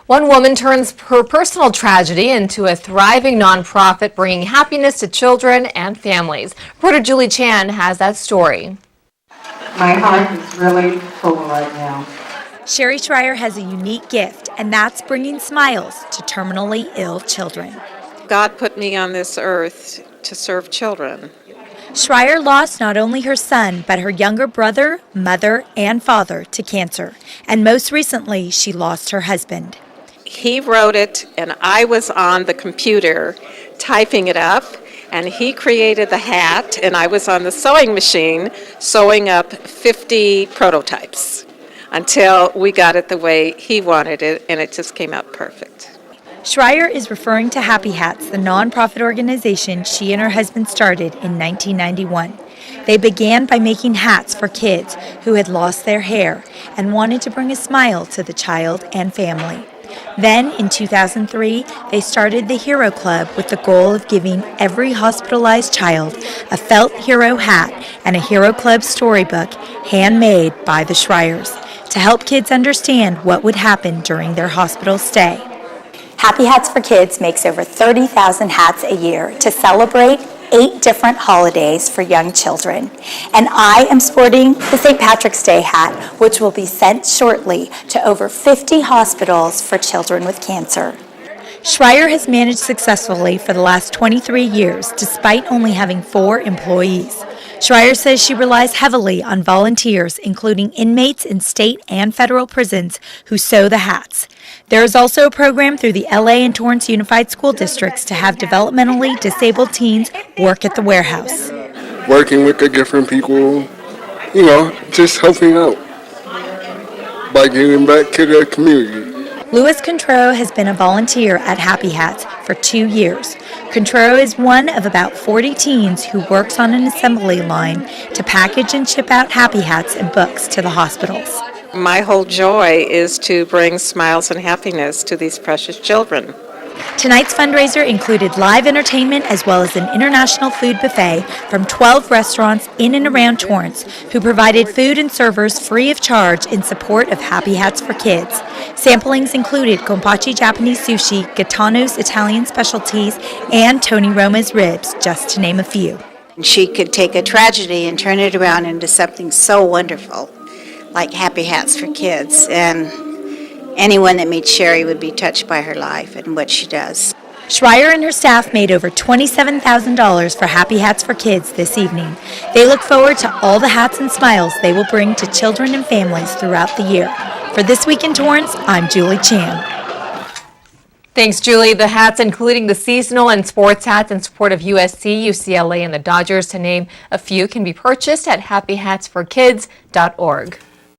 One woman turns her personal tragedy into a thriving nonprofit bringing happiness to children and families. Reporter Julie Chan has that story. My heart is really full right now. Sherry Schreier has a unique gift, and that's bringing smiles to terminally ill children. God put me on this earth to serve children. Schreier lost not only her son, but her younger brother, mother, and father to cancer. And most recently, she lost her husband. He wrote it, and I was on the computer typing it up, and he created the hat, and I was on the sewing machine sewing up 50 prototypes until we got it the way he wanted it, and it just came out perfect. Schreier is referring to Happy Hats, the nonprofit organization she and her husband started in 1991. They began by making hats for kids who had lost their hair and wanted to bring a smile to the child and family. Then, in 2003, they started the Hero Club with the goal of giving every hospitalized child a felt hero hat and a Hero Club storybook handmade by the Schreiers to help kids understand what would happen during their hospital stay. Happy Hats for Kids makes over 30,000 hats a year to celebrate 8 different holidays for young children. And I am sporting the St. Patrick's Day hat, which will be sent shortly to over 50 hospitals for children with cancer. Schreier has managed successfully for the last 23 years, despite only having 4 employees. Schreier says she relies heavily on volunteers, including inmates in state and federal prisons who sew the hats. There is also a program through the LA and Torrance Unified School Districts to have developmentally disabled teens work at the warehouse. Working with the different people, just helping out by giving back to the community. Louis Contreras has been a volunteer at Happy Hats for 2 years. Contreras is one of about 40 teens who works on an assembly line to package and ship out Happy Hats and books to the hospitals. My whole joy is to bring smiles and happiness to these precious children. Tonight's fundraiser included live entertainment as well as an international food buffet from 12 restaurants in and around Torrance who provided food and servers free of charge in support of Happy Hats for Kids. Samplings included Gompachi Japanese sushi, Gaetano's Italian specialties, and Tony Roma's ribs, just to name a few. She could take a tragedy and turn it around into something so wonderful, like Happy Hats for Kids, and anyone that meets Sherry would be touched by her life and what she does. Schreier and her staff made over $27,000 for Happy Hats for Kids this evening. They look forward to all the hats and smiles they will bring to children and families throughout the year. For This Week in Torrance, I'm Julie Chan. Thanks, Julie. The hats, including the seasonal and sports hats in support of USC, UCLA, and the Dodgers, to name a few, can be purchased at happyhatsforkids.org.